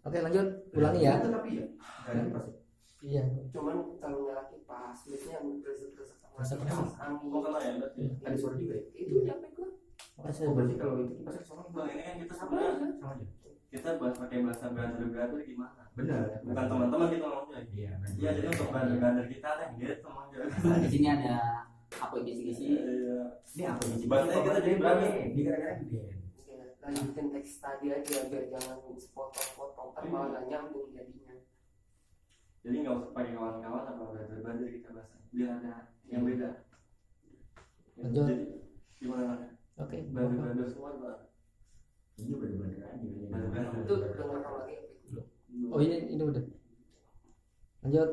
Oke, lanjut. Ulangi ya. Tapi ya, ganti pasti. Iya. Cuman kalau nyala kipas, biasanya resep angin. Mau kena ya berarti. Ada suara juga ya. Itu nyampe gua. Makasih. Oh, berarti kalau itu kipasnya ke sana Bang, ini kan kita Sama sebenarnya aja. sama aja. kita bahas pakai bahasa brother gimana? Benar. Bukan teman-teman kita ngomongnya. Iya. Iya, jadi untuk brother kita deh gitu aja. Nah, di sini ada apa kisi-kisi? Iya. Ini apa sih? Bahasanya kita jadi berani. Ini gara-gara gede. Oke, lanjutin teks tadi aja biar jangan sepotong-potong, kan malah nggak nyambung jadinya. Jadi nggak usah pakai kawan-kawan apa brother kita bahas. Biar ada yang beda. Lanjut. Jadi gimana? Oke. Brother semua gimana? Ini bener-bener aja. Itu udah ngerekam lagi. Oh, ini udah. Lanjut.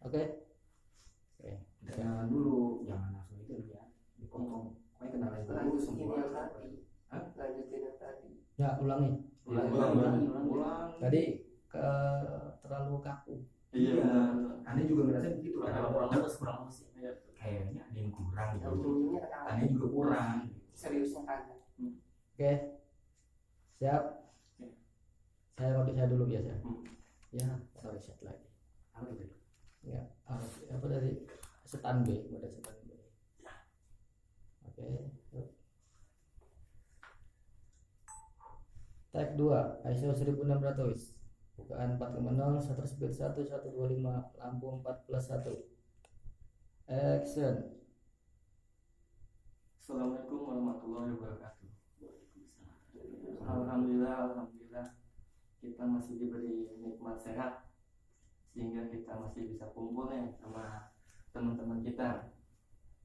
Oke. Kita kenalan dulu, jangan langsung itu ya. Dipotong. Pokoknya kenalan dulu Lanjutin semua. yang tadi. Lanjutin yang tadi. Ya, ulangi. Ulang. Tadi terlalu kaku. Iya. Aneh juga ngerasa begitu lah. Kurang halus ya. Kayaknya ada yang kurang Yang gitu. ujung-ujungnya ketawa. Aneh juga kurang. Seriusnya kagak. Oke. Siap. Saya ngopi saya dulu biasa. Ya, sorry set lagi. Apa itu? Ya, apa dari setan B, udah setan B. Oke. Yuk. Tag 2, ISO 1600. Bukaan 4,0, shutter speed 1, 125, lampu 4+1. Action. Assalamualaikum warahmatullahi wabarakatuh. Alhamdulillah kita masih diberi nikmat sehat sehingga kita masih bisa kumpul nih sama teman-teman kita.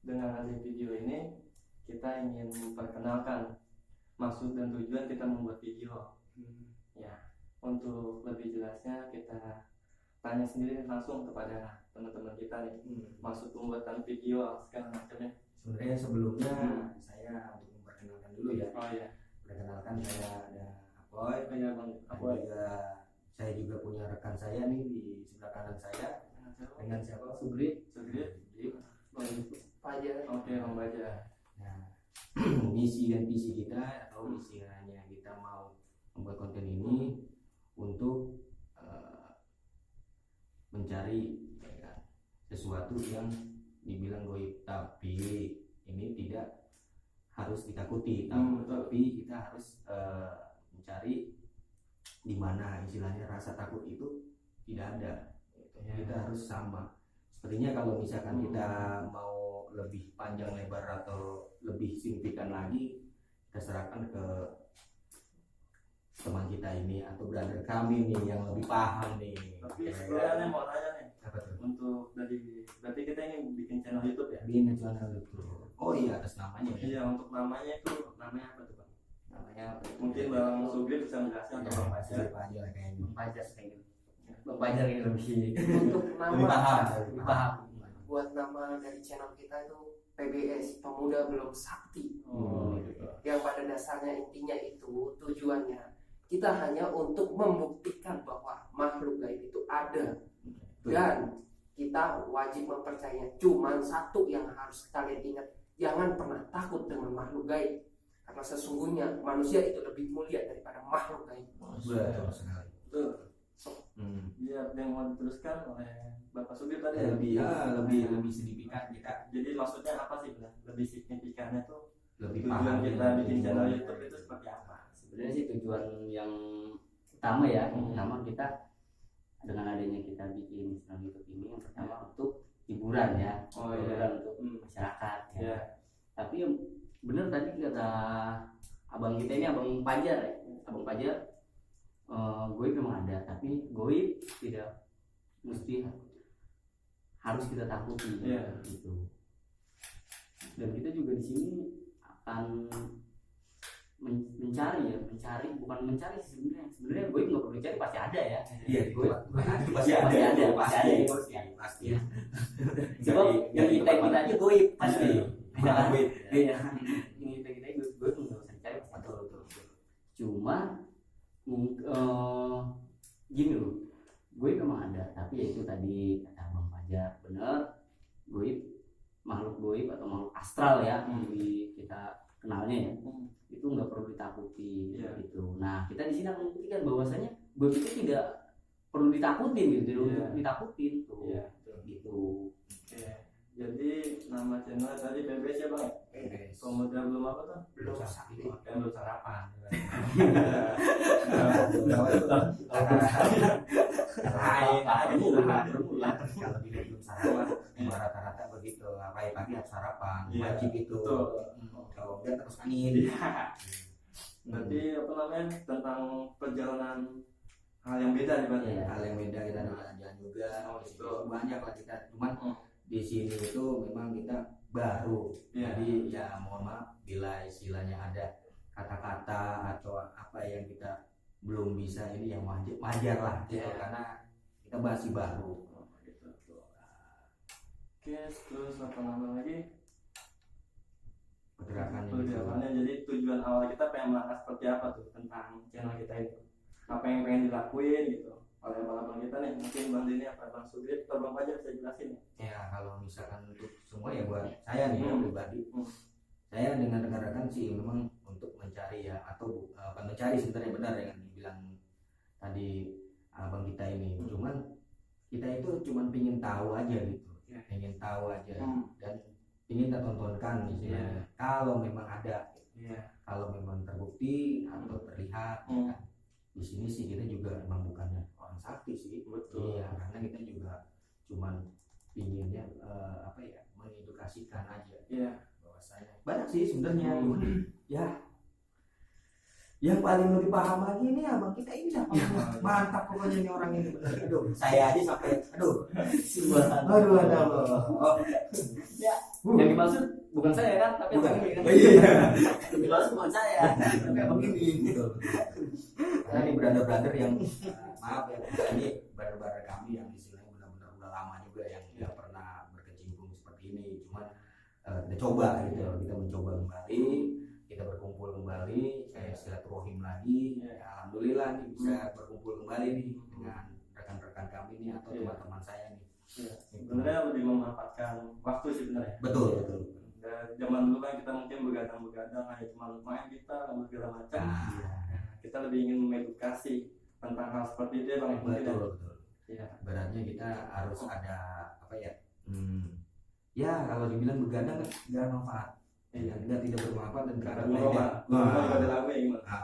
Dengan hasil video ini kita ingin memperkenalkan maksud dan tujuan kita membuat video. Ya, untuk lebih jelasnya kita tanya sendiri langsung kepada teman-teman kita nih maksud pembuatan video segala macamnya. Sebenarnya sebelumnya saya untuk memperkenalkan dulu ya. Oh iya. Perkenalkan saya ada Apoy. Iya bang. Apoy juga saya juga punya rekan saya nih di sebelah kanan saya dengan siapa? Subri. Fajar. Oke, Bang Baja. Nah, misi dan visi kita atau misinya kita mau membuat konten ini untuk mencari ya kan, sesuatu yang dibilang goib, tapi ini tidak harus ditakuti, tapi kita harus mencari di mana istilahnya rasa takut itu tidak ada. Kita harus sama. Sepertinya kalau misalkan kita mau lebih panjang lebar atau lebih signifikan lagi, kita serahkan ke teman kita ini atau brother kami nih yang lebih paham nih. Tapi sebenarnya mau nanya nih, Apa tuh? untuk berarti kita ingin bikin channel YouTube ya? Bikin channel YouTube. Oh iya, atas namanya ya. Iya, untuk namanya itu namanya apa tuh Bang? Namanya Mungkin Bang Sugri bisa menjelaskan atau Bang Baja. aja kayaknya. Pajar kayak gitu. Pajar gitu. Untuk Lebih nama, paham. Lebih paham. buat nama dari channel kita itu PBS, Pemuda Belum Sakti. Oh, gitu. Yang pada dasarnya intinya itu tujuannya kita hanya untuk membuktikan bahwa makhluk gaib itu ada dan kita wajib mempercayainya. Cuman satu yang harus kalian ingat, jangan pernah takut dengan makhluk gaib karena sesungguhnya manusia itu lebih mulia daripada makhluk gaib. Betul sekali. Betul. Biar yang mau diteruskan oleh Bapak Sugri tadi Ya, lebih signifikan kita Jadi maksudnya apa sih Bang? Lebih signifikannya tuh lebih tujuan paham kita bikin channel YouTube itu seperti apa? Sebenarnya sih tujuan yang utama ya, yang pertama kita dengan adanya kita bikin channel YouTube ini yang pertama untuk hiburan ya, Oh, iya. hiburan untuk masyarakat ya. Iya. Tapi yang benar tadi kata abang kita ini, abang Pajar ya, abang Pajar, goib memang ada, tapi goib tidak mesti harus kita takuti gitu. Dan kita juga di sini akan mencari bukan mencari sih, sebenarnya goib nggak perlu dicari, pasti ada ya. Iya, Goib pasti ada. pasti ya. Sebab yang kita aja goib pasti. Iya. Yang kita goib nggak usah dicari, pasti ada. Cuma gini loh, goib memang ada, tapi ya itu tadi kata Bang Fajar bener, goib, makhluk goib atau makhluk astral ya, jadi kita kenalnya ya, itu nggak perlu ditakuti gitu. Nah kita di sini akan membuktikan bahwasanya goib goib itu tidak perlu ditakutin gitu, tidak Iya. untuk ditakutin tuh. Iya. Gitu. Oke. Jadi nama channel tadi BBS ya bang. Beres. Kemudian belum apa tuh? Belum Belum sakti. kan belum sarapan. Kalau dilihat belum sarapan, rata-rata begitu. Pagi-pagi harus sarapan, Iya, wajib itu. betul. Kalau enggak terus angin. Berarti apa namanya tentang perjalanan hal yang beda nih bang. Iya. Hal yang beda kita ada jalan-jalan juga. Oh, Di situ betul. banyak lah kita. Cuman Hmm. di sini itu memang kita baru. Iya. Jadi ya mohon maaf bila istilahnya ada kata-kata atau apa yang kita belum bisa ini yang wajar lah gitu. Iya. Karena kita masih baru. Oh, gitu. Oke, terus apa nama lagi? Pergerakannya gitu. Pergerakannya. Jadi tujuan awal kita pengen mengangkat seperti apa tuh tentang channel kita itu? Apa yang pengen dilakuin gitu? Oleh abang kita nih, mungkin Bang Dini apa Bang Sugrit atau Bang Fajar bisa jelasin ya? Ya kalau misalkan untuk semua ya buat saya nih ya, Hmm. pribadi. Hmm. Saya dengan rekan-rekan sih memang untuk mencari ya atau bukan mencari sebenarnya benar yang dibilang tadi abang kita ini. Hmm. Cuman kita itu cuman pingin tahu aja gitu. Ya. Pengen tahu aja Hmm. dan ingin kita tontonkan istilahnya. Kalau memang ada, Iya. kalau memang terbukti atau terlihat Hmm. ya kan. Di sini sih kita juga memang bukannya orang sakti sih. Betul. Iya, karena kita juga cuman pinginnya apa ya mengedukasikan aja Iya. bahwasanya banyak sih sebenarnya. Hmm. Ya yang paling lebih paham lagi ini abang kita ini dah paling mantap pokoknya ini orang ini bener. Aduh saya aja sampai aduh aduh oh. Yang dimaksud bukan saya kan, tapi Bukan. abang ini kan. Oh, iya. Yang dimaksud bukan saya. Tapi abang ini gitu. Karena ini brother-brother yang maaf ya ini brother-brother kami yang istilahnya benar-benar udah lama juga yang tidak pernah berkecimpung seperti ini. Cuman kita coba gitu, kita mencoba kembali, kita berkumpul kembali, kayak silaturahim lagi. Ya, alhamdulillah nih bisa berkumpul kembali nih dengan rekan-rekan kami nih atau Iya. teman-teman saya nih. Iya. Sebenarnya lebih memanfaatkan waktu sih sebenarnya. Betul betul. Dan zaman dulu kan kita mungkin begadang-begadang hanya cuma main kita dan segala macam. Nah, Kita lebih ingin mengedukasi tentang hal seperti itu ya bang. Mungkin ya. betul betul. Iya. Beratnya kita harus ada apa ya? Ya kalau dibilang begadang kan nggak manfaat. Iya. Nggak tidak bermanfaat dan Kata tidak guru faedah. mah, guru mah juga ada lagu ya gimana?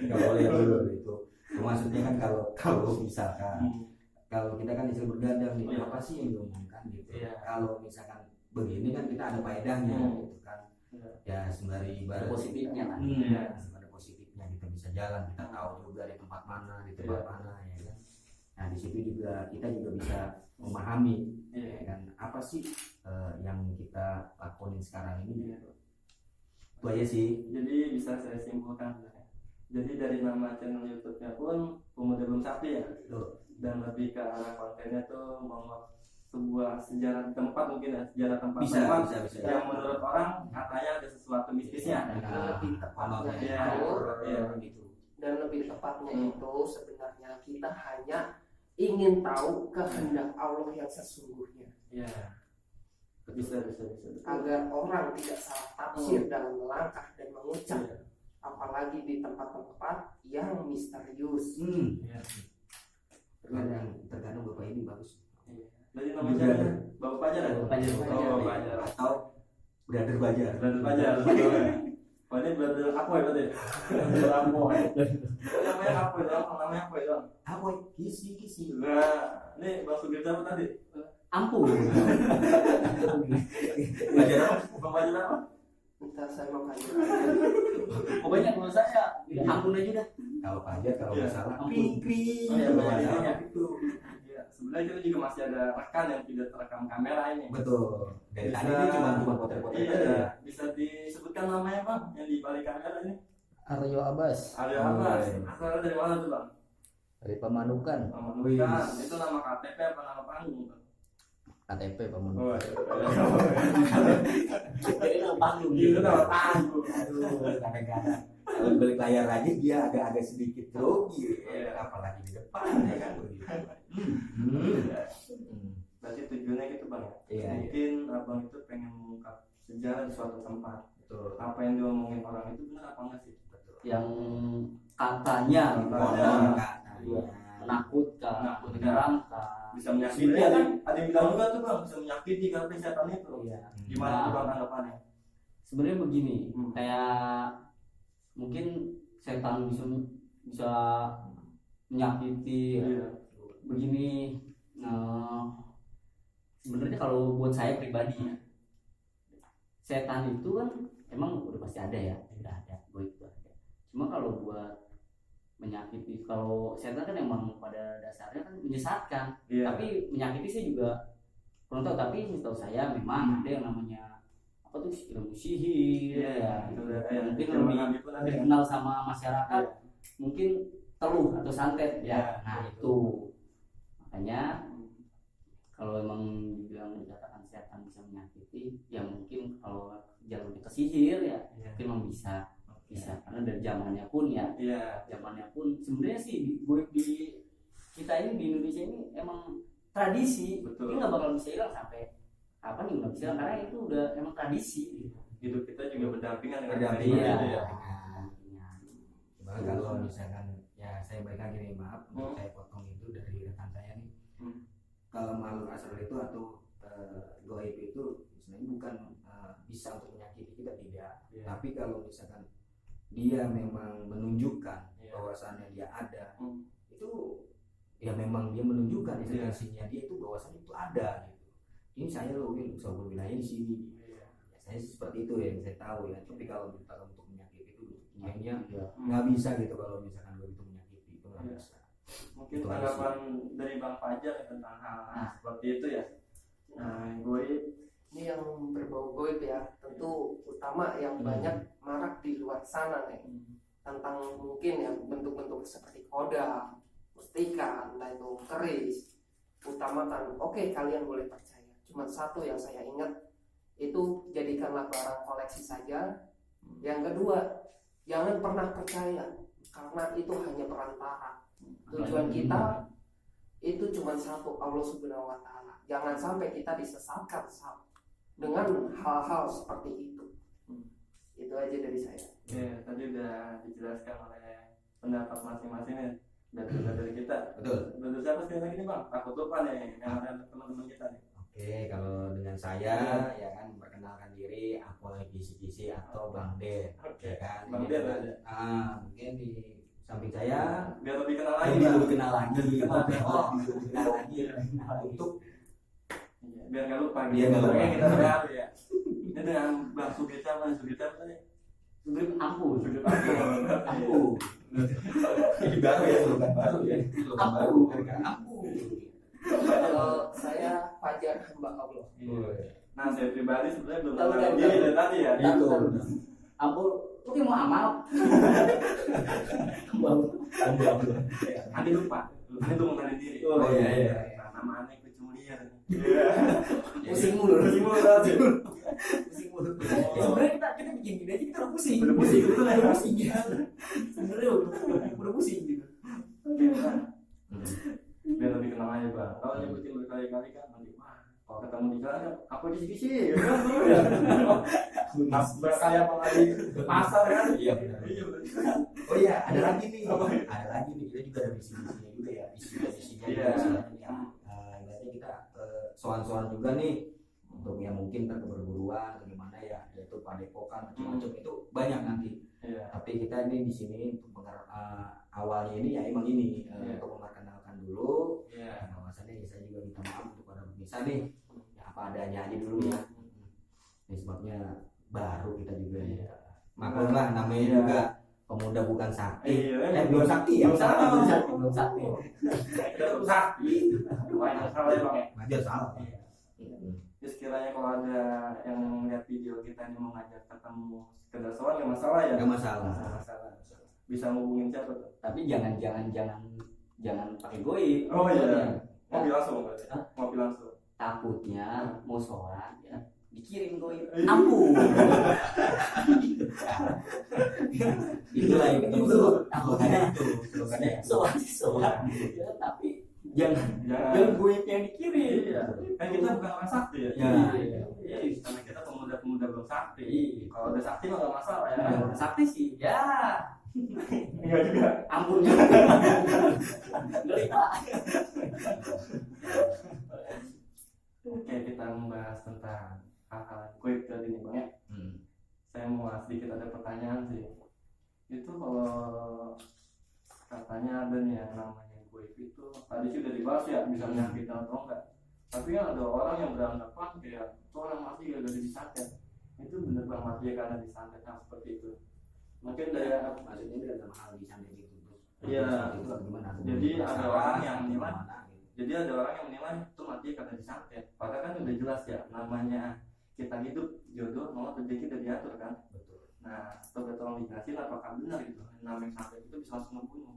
Nggak boleh dulu itu. Maksudnya kan kalau misalkan Hmm. kalau kita kan istilah bergadang nih Iya. apa sih yang diomongkan gitu. Iya. Kalau misalkan begini kan kita ada faedahnya gitu kan. Iya. Ya sembari Ada ibarat positifnya kan. Iya. ada positifnya kita bisa jalan, kita tahu juga di tempat mana, di tempat Iya. mana ya kan. Nah di situ juga kita juga bisa memahami Iya. ya kan apa sih yang kita lakuin sekarang ini. Iya. Itu aja sih. Jadi bisa saya simpulkan sebenarnya. Jadi dari nama channel YouTube-nya pun Pemuda Belum Sakti ya. Tuh. Dan lebih ke arah kontennya tuh membuat sebuah sejarah tempat mungkin ya, sejarah tempat Bisa yang menurut orang katanya ada sesuatu mistisnya. Nah, Lebih tepatnya iya, iya. gitu. dan lebih tepatnya Hmm. itu sebenarnya kita hanya ingin tahu kehendak Allah yang sesungguhnya Iya. Bisa. agar orang tidak salah tafsir dalam melangkah dan mengucap, Iya. apalagi di tempat-tempat yang misterius. Iya. Terkadang bapak ini bagus. Jadi nama channelnya Bapak Fajar ya? Bapak Fajar. Oh, Bapak Fajar. Atau brother Bajar. Brother Fajar. Oh ini brother Apoy berarti? Brother Apoy. Namanya Apoy doang, namanya Apoy doang. Apa? Kisi. Nah, ini Bang Sugir apa tadi? Ampun. Bajar apa? Bang Fajar apa? Entah saya mau kaji. Pokoknya kalau saya ampun aja dah. Kalau Bajar kalau nggak Iya. salah. Ampun. Kring. Oh, iya, Kalau nggak Bajar. salah gitu. Iya, sebenarnya kita juga masih ada rekan yang tidak terekam kamera ini. Betul. Dari tadi ini cuma potret-potret aja. Iya, bisa disebutkan namanya Bang yang di balik kamera ini? Aryo Abbas Aryo Oh, Abbas. iya. Asalnya dari mana tuh Bang? dari Pemanukan, Nama Wih. bukan. Itu nama KTP apa nama panggung? Bang? KTP Oh, Pemanukan. Jadi nama panggung. Itu nama panggung. Aduh, kadang-kadang kalau di balik layar aja dia agak sedikit grogi, Iya. apalagi di depan ya kan begitu. Berarti tujuannya gitu Bang ya? Iya, Mungkin abang itu pengen mengungkap sejarah di suatu tempat. Betul. Apa yang diomongin orang itu benar apa enggak sih? Betul. Yang katanya Katanya. sebenarnya kan ada yang bilang juga tuh bang bisa menyakiti kan setan itu. iya. Gimana Nah, tuh bang tanggapannya? sebenarnya begini, Hmm. kayak mungkin setan bisa menyakiti Iya. begini. Sebenarnya kalau buat saya pribadi, setan itu kan emang udah pasti ada ya, udah ada, goib itu ada. Cuma kalau buat menyakiti, kalau setan kan emang pada dasarnya kan menyesatkan, Iya. tapi menyakiti sih juga kurang tahu. Tapi setahu saya memang ada yang namanya apa tuh, ilmu sihir ya, Itu udah kayak mungkin zaman lebih Nabi pun ada ya. dikenal sama masyarakat, mungkin teluh atau santet ya. Nah itu makanya kalau emang dibilang dikatakan setan bisa menyakiti, ya mungkin kalau jalurnya ke sihir ya Iya. mungkin memang bisa karena dari zamannya pun ya, Iya. zamannya pun sebenarnya sih di kita ini di Indonesia ini emang tradisi. Betul. Ini nggak bakal bisa hilang sampai kapan nih, nggak bisa hilang karena itu udah emang tradisi gitu. Hidup kita juga berdampingan dengan Berdampingan. tradisi Iya. itu ya. Cuma kalau misalkan ya saya balik lagi nih, maaf Hmm. saya potong itu dari rekan saya nih. Hmm. Kalau makhluk astral itu atau goib itu sebenarnya bukan bisa untuk menyakiti kita, tidak. Iya. Tapi kalau misalkan dia memang menunjukkan Iya. bahwasannya dia ada, Hmm. itu ya memang dia menunjukkan Iya. eksistensinya dia itu, bahwasannya itu ada gitu. Ini saya loh, ini bisa wilayah di sini. Iya. Ya, saya seperti itu yang saya tahu ya. Tapi kalau kita untuk menyakiti itu kayaknya Ya. nggak bisa gitu. Kalau misalkan gue itu menyakiti itu nggak Iya. bisa. Mungkin Itu tanggapan dari Bang Fajar tentang hal seperti itu ya. Nah, gue Ini yang berbau goib ya, tentu utama yang banyak marak di luar sana nih, tentang mungkin ya bentuk-bentuk seperti koda, mustika, entah itu keris. Utamakan, oke kalian boleh percaya. Cuma satu yang saya ingat, itu jadikanlah barang koleksi saja. Yang kedua, jangan pernah percaya karena itu hanya perantara. Tujuan kita itu cuma satu, Allah Subhanahu wa Ta'ala. Jangan sampai kita disesatkan dengan hal-hal seperti itu. Itu aja dari saya. ya tadi udah dijelaskan oleh pendapat masing-masing ya, dan juga dari kita. Betul. Dari siapa sekali lagi nih Bang? Takut lupa nih yang ada teman-teman kita nih. Oke, kalau dengan saya ya kan memperkenalkan diri, Apoy Kisi-Kisi atau Bang Den. Oke. Ya kan. Bang Ini Den kan, aja. mungkin di samping saya Biar lebih kenal lagi. lebih Bang. lebih kenal lagi, Oh. lebih kenal lagi untuk Iya, biar nggak lupa. Biar nggak lupa. Pokoknya kita berhati ya. Ini dengan Bang Sugita, Bang Sugita apa tadi? Sugrit ampuh. Sugita. Ampuh. ini baru ya, slogan baru ya, slogan baru. Kalau saya Fajar hamba Allah. Nah, saya pribadi sebenarnya belum Tahu, kenal tahu, diri tahu. dari tadi ya. Itu. Ampuh. Lu kayak mau amal. Andi lupa. Lupa itu mengenali diri. Oh, iya, iya. Nah, nama aneh Kucumuliar. Pusing mulu. Pusing mulu tadi. Pusing mulu. Ya, sebenarnya kita bikin gini aja kita udah pusing. Udah pusing, betul ya. Udah pusing ya. Sebenarnya udah pusing gitu. Biar lebih kenal aja Bang. Kalau nyebutin berkali-kali kan nanti wah, kalau ketemu di jalan kan aku kisi-kisi kan dulu ya. Berkali apa lagi ke pasar kan? Iya benar. Iya benar. Oh iya, ada lagi nih. Ada lagi nih, kita juga ada misi-misinya juga ya. Misi-misinya Iya. juga ya. Ibaratnya kita soal-soal juga nih untuk yang mungkin berburuan atau gimana ya, yaitu padepokan macam-macam itu banyak nanti. Iya. Tapi kita ini di sini untuk awalnya ini ya emang ini Iya. untuk memperkenalkan dulu. Iya. Bahwasannya ya, saya juga minta maaf untuk para pemirsa nih. Ya, apa adanya aja dulu ya. Ini sebabnya baru kita juga ya. Maklum lah namanya Iya. juga pemuda bukan sakti. Iya. Belum sakti ya. Belum sakti. Belum sakti. Kita sakti. Wah, yang salah ya Bang ya. Ngajar salah. Jadi sekiranya kalau ada yang lihat video kita ini mau ngajak ketemu sekedar soal nggak masalah ya. Nggak masalah. Nggak masalah. Bisa ngubungin siapa tuh? Tapi jangan pakai goib. Oh iya. Mobil langsung berarti. Hah? Mobil langsung. Takutnya mau sholat ya dikirim goib. Iya. Ampuh. Itulah yang itu. Makanya itu. Makanya itu. Sholat. Ya, tapi jangan Jangan. goib yang dikirim. Iya. Kan kita bukan orang sakti ya. Ya. Iya. Karena kita pemuda-pemuda belum sakti. Iya. Kalau udah sakti mah nggak masalah ya. Nah, sakti sih ya Enggak juga. ampun juga. Ngeri Pak. kita membahas tentang hal-hal goib tadi nih Bang ya. Saya mau sedikit ada pertanyaan sih. Itu kalau katanya ada nih yang namanya goib itu tadi sudah dibahas ya, bisa menyakitkan atau enggak. Tapi kan ada orang yang beranggapan kayak itu orang mati gara-gara disantet. Itu benar Bang mati karena disantet, nah seperti itu. Mungkin dari Maksudnya dalam hal disantet itu terus Iya. itu gimana? Jadi ada orang yang Atau menilai. gimana gitu. Jadi ada orang yang menilai itu mati karena disantet. Padahal kan udah jelas ya, namanya kita hidup jodoh malah rezeki udah diatur kan. Betul. Nah, coba tolong dijelasin apakah benar gitu. Namanya santet itu bisa langsung membunuh.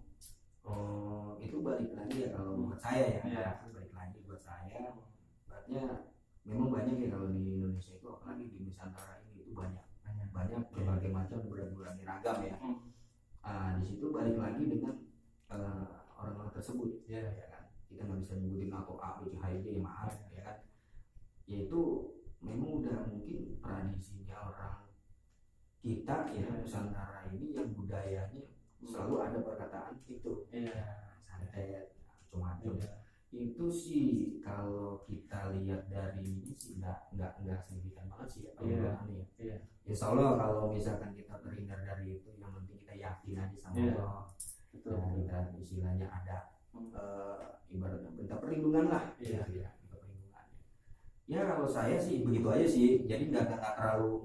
Oh, itu balik lagi ya kalau buat saya ya. Iya. Balik lagi buat saya. Berarti memang banyak ya kalau di Indonesia itu, apalagi di Nusantara ini itu banyak berbagai macam, berbagai ragam ya. Di situ balik lagi dengan orang-orang tersebut ya kan. Kita nggak bisa nyebutin atau A, B, C, H, I, J, maaf ya kan. Yaitu memang udah mungkin tradisinya orang kita ya Nusantara ini yang budayanya selalu ada perkataan itu. Iya. Santet, macam-macam. Iya. Itu sih kalau kita lihat dari ini sih nggak signifikan banget sih ya kalau Iya. buat aneh ya. Iya. Insya Allah kalau misalkan kita terhindar dari itu, yang penting kita yakin aja sama Iya. Allah. Betul. Ya, kita istilahnya ada Hmm. ibaratnya minta perlindungan lah. Iya. Ya, minta perlindungan. Ya kalau saya sih begitu aja sih. Jadi nggak terlalu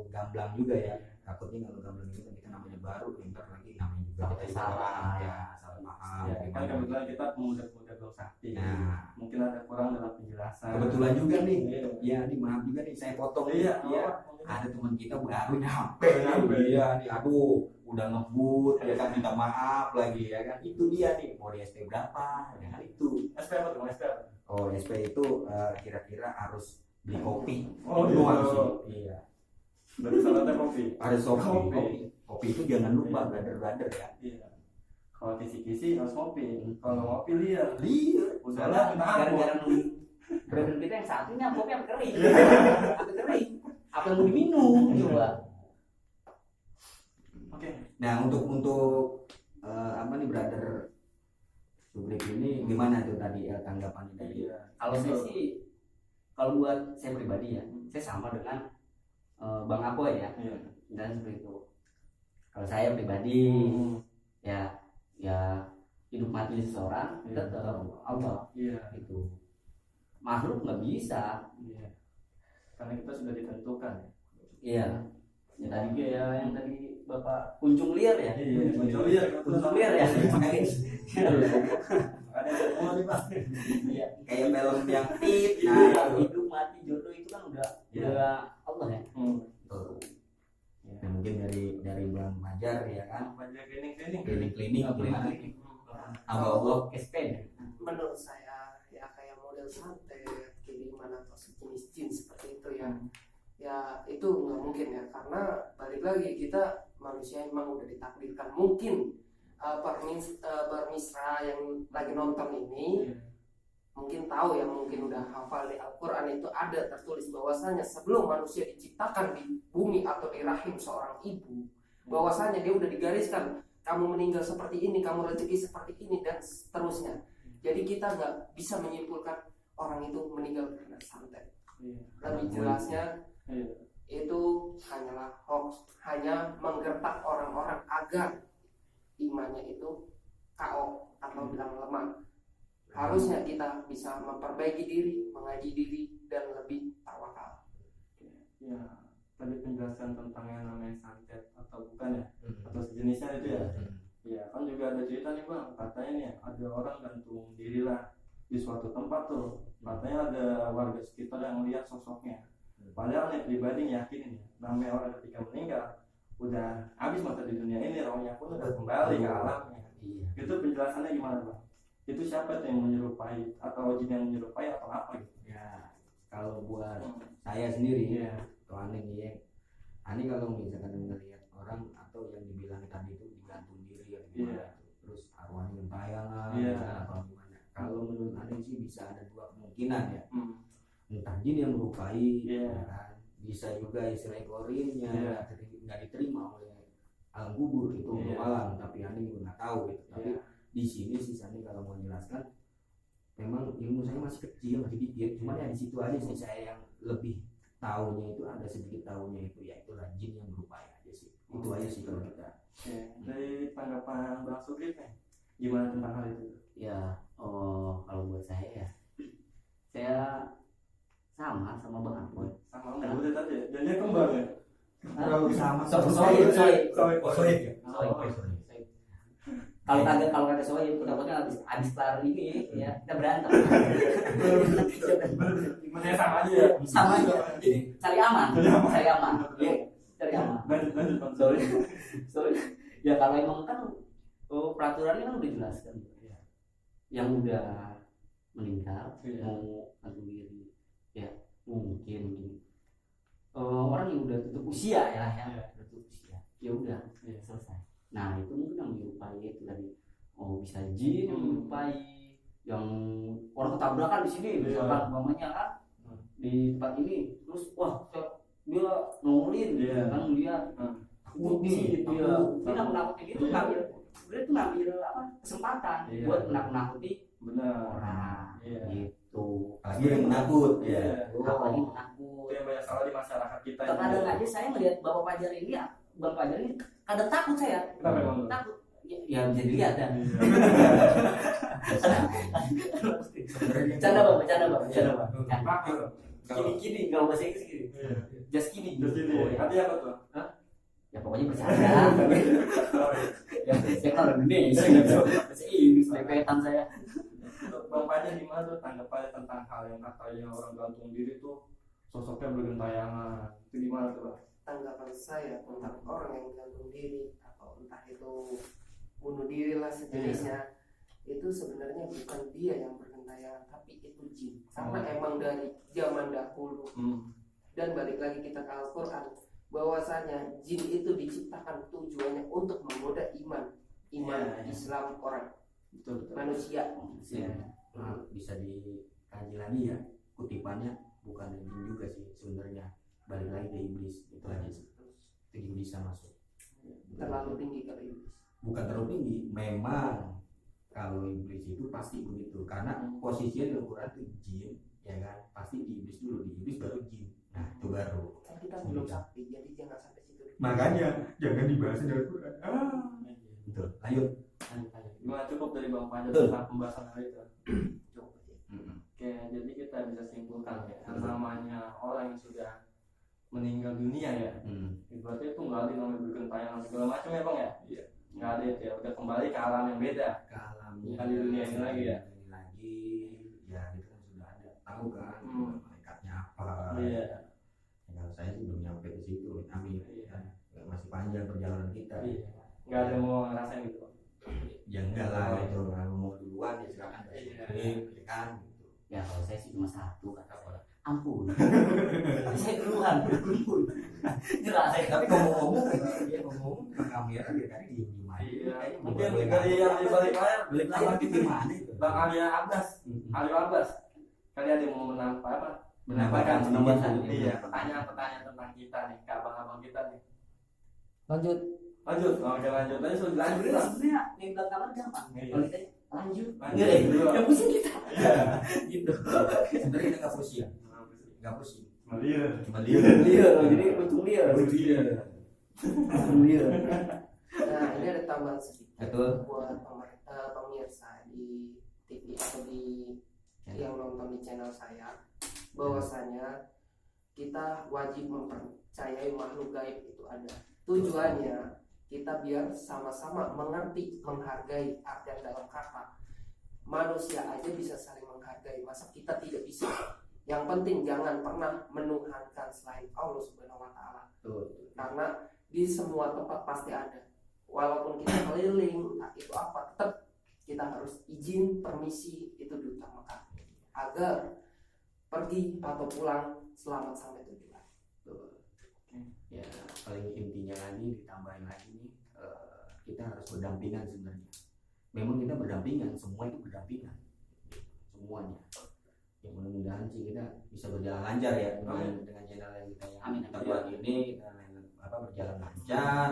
gamblang juga ya. Takutnya kalau gamblang itu kan kita namanya baru, ntar lagi namanya juga Takut kita salah. ya salah paham. Ya, kan gimana. kebetulan kita pemuda-pemuda belum sakti. Nah, Mungkin ada kurang dalam penjelasan. kebetulan juga nih. Iya. Ya, nih maaf juga nih saya potong. Iya. Iya. Oh, Ada teman kita baru nyampe Nyampe. Iya nih, aduh udah ngebut ya kan, minta maaf lagi ya kan. Itu dia nih, mau di SP berapa ya kan itu. SP apa tuh? SP apa? Oh, SP itu kira-kira harus beli kopi. Oh, Itu iya. harus sih. Iya. Berarti salahnya kopi. Harus kopi. Kopi. Kopi itu jangan lupa brother ya. Iya. Kalau kisi-kisi harus kopi. Kalau ngopi liar. Lihat. Udahlah, kita ampun. Gara-gara brother kita yang satunya kopi apa kering? Apa kering? Apa yang mau diminum coba? Oke. Nah, untuk apa nih brother Subrik ini gimana tuh tadi tanggapannya dari Iya. Kalau saya sih, kalau buat saya pribadi ya, saya sama dengan Bang Apoy ya, Iya. dan seperti itu. Kalau saya pribadi, ya hidup mati seseorang Iya. tetap Allah Iya. itu. Makhluk nggak bisa. Iya. Karena kita sudah ditentukan. Iya. Ya tadi kayak yang tadi Bapak kunjung liar ya. Iya. Kunjung liar. Kunjung liar ya. Ada semua nih Pak. Iya. kayak film yang tit. Nah, Nah, hidup mati jodoh itu kan udah Allah ya. tuh. Nah, mungkin dari Bang Fajar ya kan, Banyak klinik-klinik. klinik gimana? Hamba Allah. Allah kespen. Menurut saya ya kayak model santet, kiriman atau sejenis jin seperti itu ya. Ya itu nggak mungkin ya, karena balik lagi kita manusia memang udah ditakdirkan. Mungkin bermisra yang lagi nonton ini mungkin tahu ya, mungkin udah hafal di Al-Quran itu ada tertulis bahwasanya sebelum manusia diciptakan di bumi atau di rahim seorang ibu, bahwasanya dia udah digariskan, kamu meninggal seperti ini, kamu rezeki seperti ini, dan seterusnya. Jadi kita nggak bisa menyimpulkan orang itu meninggal karena santet. Lebih jelasnya itu hanyalah hoax, hanya menggertak orang-orang agar imannya itu KO atau bilang lemah. Harusnya kita bisa memperbaiki diri, mengaji diri, dan lebih tawakal. Ya, tadi penjelasan tentang yang namanya santet atau bukan ya, atau sejenisnya itu ya. Ya, kan juga ada cerita nih Bang, katanya nih ada orang gantung diri lah di suatu tempat tuh. Katanya ada warga sekitar yang lihat sosoknya. Padahal nih pribadi yakin nih, namanya orang ketika meninggal udah habis masa di dunia ini, rohnya pun udah kembali ke alamnya. Iya. Itu penjelasannya gimana Bang? Itu siapa tuh yang menyerupai, atau jin yang menyerupai atau apa gitu? Ya, kalau buat saya sendiri Iya. atau aneh nih ya, aneh kalau misalkan melihat orang atau yang dibilang tadi itu digantung diri atau gimana, Iya. terus arwahnya gentayangan lah, Iya. atau gimana. Kalau menurut aneh sih bisa ada dua kemungkinan ya, Hmm. entah jin yang merupai, Iya. ya kan? Bisa juga istilah korinnya Iya. nggak diterima oleh alam kubur itu Iya. alam, tapi aneh juga nggak tahu gitu. Tapi Iya. di sini sih Sani kalau mau jelaskan memang ilmu saya masih kecil, masih dikit, cuma ya di situ aja sih saya yang lebih tahunya itu, ada sedikit tahunya itu, ya itulah jin yang berupaya aja sih. Itu aja sih kalau kita. Oke, dari tanggapan Bang Sugri nih, gimana tentang hal itu? Ya, kalau buat saya ya, saya sama Bang Apoy. Sama udah tadi ya, dan dia kembar ya. Sama Sohib. Sohib. Kalau kata Sohib itu takutnya habis kelar ini ya kita berantem. Gimana ya, sama aja ya. Sama aja. Cari aman. Iya, cari aman. Lanjut Bang. Soalnya ya kalau emang kan peraturannya kan udah jelas kan. Yang udah meninggal Iya. mau gantung diri ya mungkin orang yang udah tutup usia ya Iya. tutup usia ya udah Iya. selesai. Nah itu mungkin yang menyerupai itu tadi bisa jin yang menyerupai yang orang ketabrakan di sini misalkan umpamanya kan di tempat ini terus wah dia nongolin Iya. kan lihat takut nih dia nakut-nakutin gitu ngambil sebenarnya itu ngambil apa kesempatan Iya. buat nakut-nakuti Benar. orang Iya. gitu. Apalagi yang menakut. Iya. Apalagi Itu menakut. yang banyak salah di masyarakat kita. Terkadang aja saya melihat Bapak Fajar ini ya, Bang Fajar ini kadang takut saya. Kenapa emang? Takut. Ya bisa dilihat ya. Bercanda bang. Kini nggak bahasa Inggris gini. Just kidding. Jadi Oh, ya. artinya apa tuh? Ya pokoknya bercanda. Ya saya kan orang Indonesia gitu. Bahasa Inggris lepetan saya. Bang Fajar gimana tuh tanggapannya tentang hal yang katanya orang gantung diri tuh sosoknya bergentayangan, itu gimana tuh Bang? Tanggapan saya tentang orang yang gantung diri atau entah itu bunuh diri lah sejenisnya, itu sebenarnya bukan dia yang bergentayangan tapi itu jin, karena emang dari zaman dahulu. Dan balik lagi kita ke Al-Quran, bahwasanya jin itu diciptakan tujuannya untuk menggoda iman Ya. Islam orang Betul. manusia. Nah, bisa dikaji lagi ya, kutipannya bukan dari jin juga sih sebenarnya, balik lagi ke iblis, itu aja sih. Itu bisa masuk. Terlalu tinggi kalau iblis. Bukan terlalu tinggi, memang kalau iblis itu pasti begitu, karena posisinya di Al-Quran itu jin, ya kan, pasti di iblis dulu, di iblis baru jin. Nah itu baru. Kan kita belum sampai, jadi jangan sampai situ. Makanya jangan dibahas di Al-Quran. Betul. Lanjut. Gimana cukup dari Bang Fajar Betul. tentang pembahasan hal itu? Cukup aja. Oke, jadi kita bisa simpulkan ya, yang namanya orang yang sudah meninggal dunia ya, berarti itu nggak ada yang namanya bergentayangan segala macam ya Bang ya? Iya. Nggak ada itu ya, udah kembali ke alam yang beda. Ke alam Bukan di dunia ini lagi ya? Ini lagi, ya itu kan sudah ada, tahu kan, malaikatnya apa. Iya. Ya, kalau saya sih belum nyampe ke situ, amin. Iya. Ya, masih panjang perjalanan kita. Iya. Nggak ada yang mau ngerasain gitu Bang. Ya enggak lah, itu kalau mau duluan ya silakan. Iya. Ya kan. Gitu. Ya kalau saya sih cuma satu kata orang. Ampun. Saya duluan. Ampun. Nyerah saya. Tapi ngomong-ngomong, dia ngomong ke kamera dia tadi diem aja. Iya. Kayaknya Mungkin boleh dari yang di balik layar, balik layar itu gimana itu? Bang Alia Abbas, Alio Abbas, kali ada yang mau menambahkan Menambahkan. iya pertanyaan-pertanyaan tentang kita nih, ke abang-abang kita nih. Lanjut. Lanjut, oke lanjut. Tadi sudah lanjut Sebenarnya lah. sebenarnya yang bilang kamar gampang. Iya. Kalau kita lanjut. Lanjut. Yang pusing kita. Iya. Gitu. Sebenarnya kita nggak pusing, nggak pusing. Malia. Cuma dia. Liar. Jadi untung liar. Untung liar. Nah ini ada tambahan sedikit Betul. buat pemirsa di TV atau di yang nonton di channel saya, bahwasanya kita wajib mempercayai makhluk gaib itu ada. Tujuannya kita biar sama-sama mengerti, menghargai artian dalam kata. Manusia aja bisa saling menghargai, masa kita tidak bisa? Yang penting jangan pernah menuhankan selain Allah Subhanahu wa taala. Karena di semua tempat pasti ada. Walaupun kita keliling, entah itu apa, tetap kita harus izin, permisi itu diutamakan agar pergi atau pulang selamat sampai tujuan. Ya paling intinya lagi ditambahin lagi nih, kita harus berdampingan sebenarnya. Memang kita berdampingan, semua itu berdampingan, semuanya. Ya mudah-mudahan sih kita bisa berjalan lancar ya dengan channel yang kita buat ini, berjalan lancar.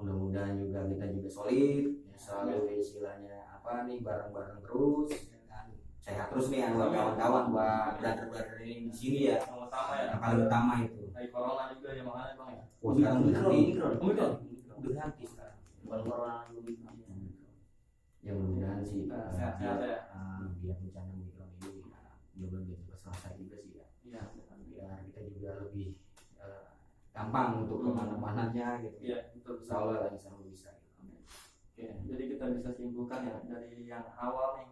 Mudah-mudahan juga kita solid, selalu istilahnya bareng-bareng terus, kan? sehat terus nih buat kawan-kawan, buat brother-brother ini di sini ya. Yang utama ya. Yang paling utama itu. Dari corona juga ya makanya bang ya. Oh, sekarang udah ganti. Omikron. Udah ganti sekarang. bukan corona dulu. Ya mudah-mudahan sih sehat-sehat ya. biar bencana Omikron ini mudah-mudahan bisa selesai juga sih ya. Iya. Biar kita juga lebih gampang untuk kemana-mananya gitu. Iya, betul. Insya Allah lah, insya Allah bisa. Oke, jadi kita bisa simpulkan ya dari yang awal nih,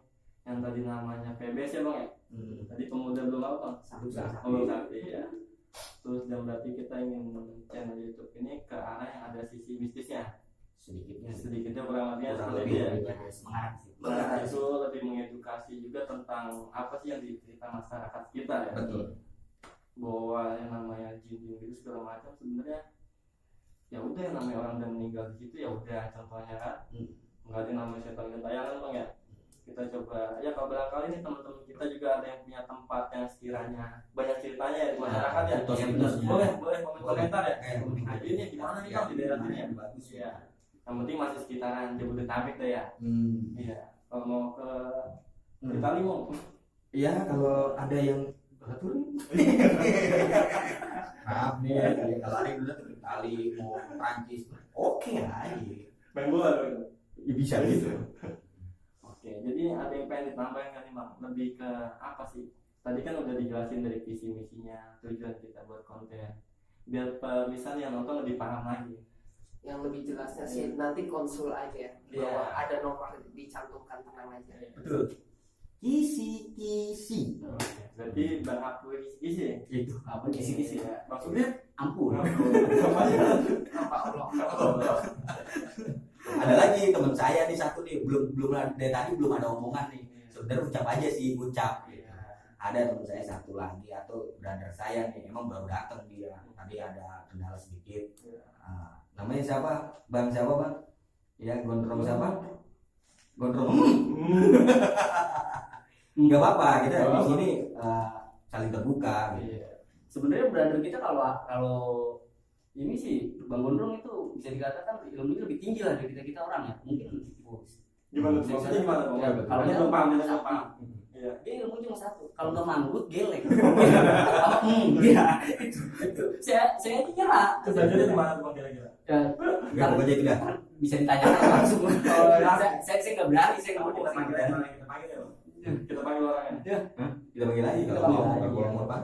yang tadi namanya PBS ya bang ya. Tadi pemuda belum apa bang? Belum sakti ya. Terus dan berarti kita ingin channel YouTube ini ke arah yang ada sisi mistisnya. Sedikitnya kurang lebihnya seperti itu ya. Semangat sih. Nah, itu lebih mengedukasi juga tentang apa sih yang dicerita masyarakat kita ya. Betul. Bahwa yang namanya jin itu segala macam sebenarnya ya udah, yang namanya orang udah meninggal di situ ya udah, contohnya kan nggak ada yang namanya setan gentayangan bang ya. Kita coba ya, kalau barangkali nih teman-teman kita juga ada yang punya tempat yang sekiranya banyak ceritanya ya di masyarakat ya. Boleh komentar ya. Nah, ini gimana nih bang di daerah sini ya? Bagus ya. Yang penting masih sekitaran Jabodetabek deh ya. Iya. Kalau mau ke Itali mau. Iya, kalau ada yang turun. Maaf nih, kalau ada yang dulu ke Itali mau ke Prancis, oke aja. Main bola dong. Ya, bisa gitu. Oke, jadi ada yang pengen ditambahin kan nih bang? Lebih ke apa sih? Tadi kan udah dijelasin dari visi misinya, tujuan kita buat konten. Biar misalnya yang nonton lebih paham lagi. Yang lebih jelasnya sih nanti konsul aja ya. Bahwa ada nomor dicantumkan, tenang aja. Betul. Kisi. Oke, berarti bang aku kisi-kisi ya? Itu Apa Kisi-kisi ya? Maksudnya? ampun. Apa Allah. Ada lagi teman saya nih satu nih, belum dari tadi belum ada omongan nih. Sebenarnya ucap aja sih, ucap. Ada teman saya satu lagi atau brother saya nih, emang baru datang dia. Tadi ada kendala sedikit. Namanya siapa? Bang siapa bang? Ya, Gondrong siapa? Gondrong. Nggak apa-apa, kita di sini saling terbuka. Gitu. Sebenarnya brother kita kalau ini sih Bang Gondrong itu bisa dikatakan ilmunya lebih tinggi lah dari kita orang ya. Mungkin Gimana? Maksudnya gimana? Ya, kalau dia dia belum paham, satu. Iya. Dia ilmu cuma satu. Kalau nggak manggut gelek. Iya. Itu. Saya aja nyerah. Kejadiannya di mana tuh bang kira-kira? Nggak pokoknya tidak. Bisa ditanyakan langsung. Saya nggak berani, saya nggak mau Kita panggil ya bang. Kita panggil orangnya. Kita panggil lagi Kita kalau panggil mau aja. mau